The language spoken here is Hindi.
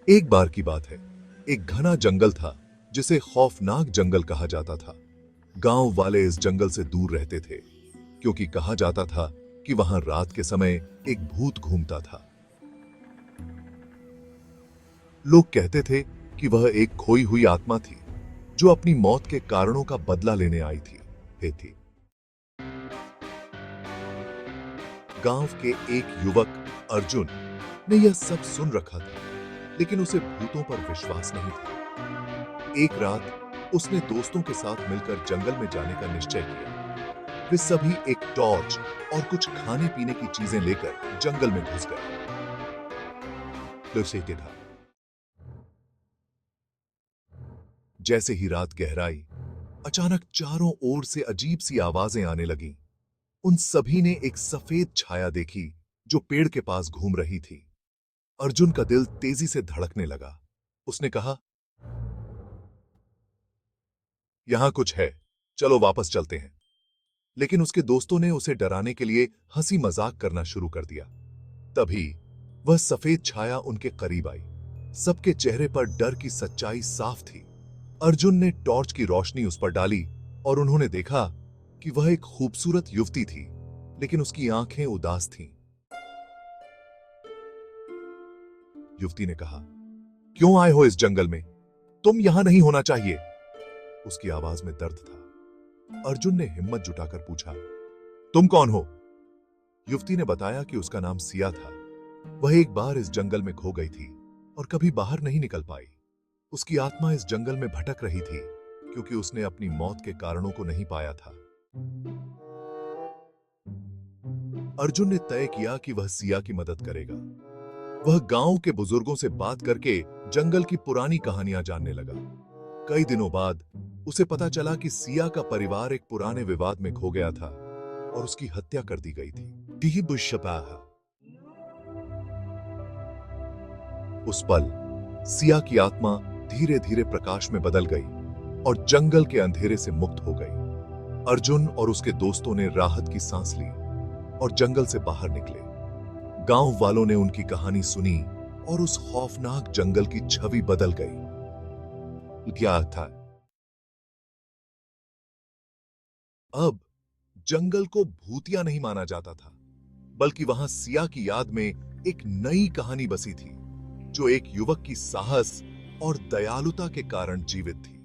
एक बार की बात है, एक घना जंगल था जिसे खौफनाक जंगल कहा जाता था। गांव वाले इस जंगल से दूर रहते थे क्योंकि कहा जाता था कि वहां रात के समय एक भूत घूमता था। लोग कहते थे कि वह एक खोई हुई आत्मा थी जो अपनी मौत के कारणों का बदला लेने आई थी। गांव के एक युवक अर्जुन ने यह सब सुन रखा था, लेकिन उसे भूतों पर विश्वास नहीं था। एक रात उसने दोस्तों के साथ मिलकर जंगल में जाने का निश्चय किया। वे सभी एक टॉर्च और कुछ खाने पीने की चीजें लेकर जंगल में घुस गए। था जैसे ही रात गहराई, अचानक चारों ओर से अजीब सी आवाजें आने लगीं। उन सभी ने एक सफेद छाया देखी जो पेड़ के पास घूम रही थी। अर्जुन का दिल तेजी से धड़कने लगा। उसने कहा, यहां कुछ है, चलो वापस चलते हैं। लेकिन उसके दोस्तों ने उसे डराने के लिए हंसी मजाक करना शुरू कर दिया। तभी वह सफेद छाया उनके करीब आई। सबके चेहरे पर डर की सच्चाई साफ थी। अर्जुन ने टॉर्च की रोशनी उस पर डाली और उन्होंने देखा कि वह एक खूबसूरत युवती थी, लेकिन उसकी आंखें उदास थीं। युवती ने कहा, क्यों आए हो इस जंगल में? तुम यहां नहीं होना चाहिए। उसकी आवाज में दर्द था। अर्जुन ने हिम्मत जुटाकर पूछा, तुम कौन हो? युवती ने बताया कि उसका नाम सिया था। वह एक बार इस जंगल में खो गई थी और कभी बाहर नहीं निकल पाई। उसकी आत्मा इस जंगल में भटक रही थी क्योंकि उसने अपनी मौत के कारणों को नहीं पाया था। अर्जुन ने तय किया कि वह सिया की मदद करेगा। वह गांव के बुजुर्गों से बात करके जंगल की पुरानी कहानियां जानने लगा। कई दिनों बाद उसे पता चला कि सिया का परिवार एक पुराने विवाद में खो गया था और उसकी हत्या कर दी गई थी। उस पल सिया की आत्मा धीरे धीरे प्रकाश में बदल गई और जंगल के अंधेरे से मुक्त हो गई। अर्जुन और उसके दोस्तों ने राहत की सांस ली और जंगल से बाहर निकले। गांव वालों ने उनकी कहानी सुनी और उस खौफनाक जंगल की छवि बदल गई। क्या था? अब जंगल को भूतिया नहीं माना जाता था, बल्कि वहां सिया की याद में एक नई कहानी बसी थी जो एक युवक की साहस और दयालुता के कारण जीवित थी।